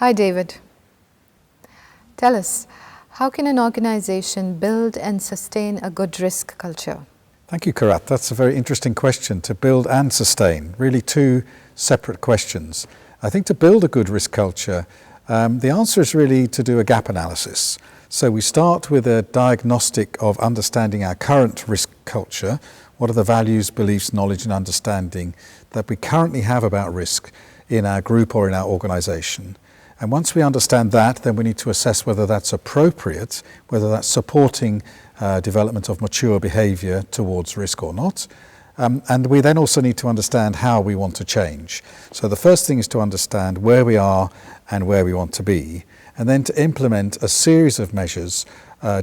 Hi, David. Tell us, how can an organization build and sustain a good risk culture? Thank you, Karat. That's a very interesting question, to build and sustain, really two separate questions. I think to build a good risk culture, the answer is really to do a gap analysis. So we start with a diagnostic of understanding our current risk culture. What are the values, beliefs, knowledge and understanding that we currently have about risk in our group or in our organization? And once we understand that, then we need to assess whether that's appropriate, whether that's supporting development of mature behavior towards risk or not. And we then also need to understand how we want to change. So the first thing is to understand where we are and where we want to be, and then to implement a series of measures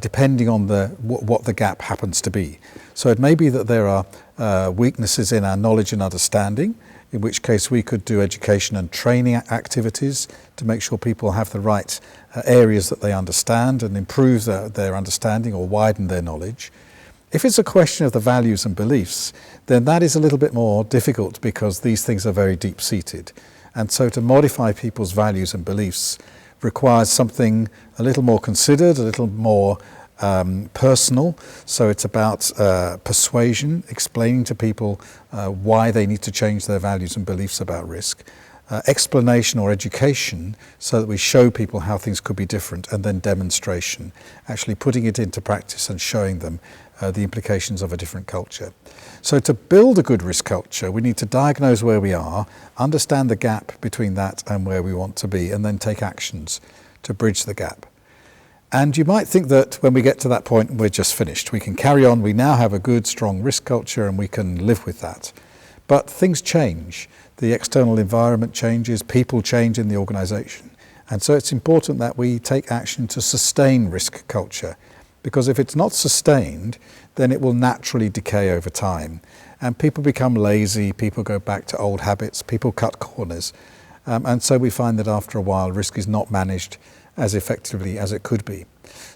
depending on what the gap happens to be. So it may be that there are weaknesses in our knowledge and understanding, in which case we could do education and training activities to make sure people have the right areas that they understand and improve their understanding or widen their knowledge. If it's a question of the values and beliefs, then that is a little bit more difficult because these things are very deep-seated. And so to modify people's values and beliefs requires something a little more considered, a little more personal. So it's about persuasion, explaining to people why they need to change their values and beliefs about risk. Explanation or education, so that we show people how things could be different, and then demonstration, actually putting it into practice and showing them the implications of a different culture. So to build a good risk culture, we need to diagnose where we are, understand the gap between that and where we want to be, and then take actions to bridge the gap. And you might think that when we get to that point, we're just finished. We can carry on, we now have a good, strong risk culture and we can live with that. But things change. The external environment changes, people change in the organization. And so it's important that we take action to sustain risk culture, because if it's not sustained, then it will naturally decay over time. And people become lazy, people go back to old habits, people cut corners. And so we find that after a while, risk is not managed as effectively as it could be.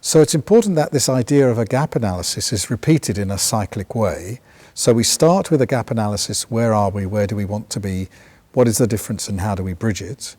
So it's important that this idea of a gap analysis is repeated in a cyclic way. So we start with a gap analysis. Where are we? Where do we want to be? What is the difference and how do we bridge it?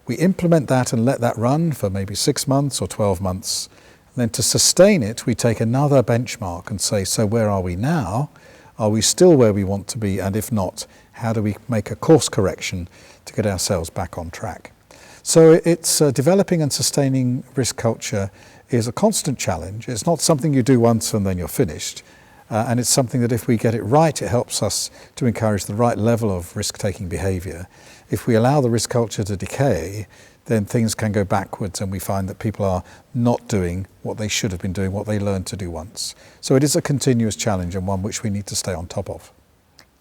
We implement that and let that run for maybe 6 months or 12 months. And then to sustain it, we take another benchmark and say, so where are we now? Are we still where we want to be? And if not, how do we make a course correction to get ourselves back on track? So it's developing and sustaining risk culture is a constant challenge. It's not something you do once and then you're finished. And it's something that if we get it right, it helps us to encourage the right level of risk-taking behavior. If we allow the risk culture to decay, then things can go backwards and we find that people are not doing what they should have been doing, what they learned to do once. So it is a continuous challenge and one which we need to stay on top of.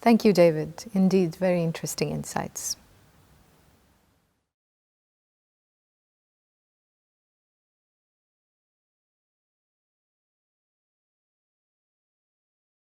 Thank you, David. Indeed, very interesting insights.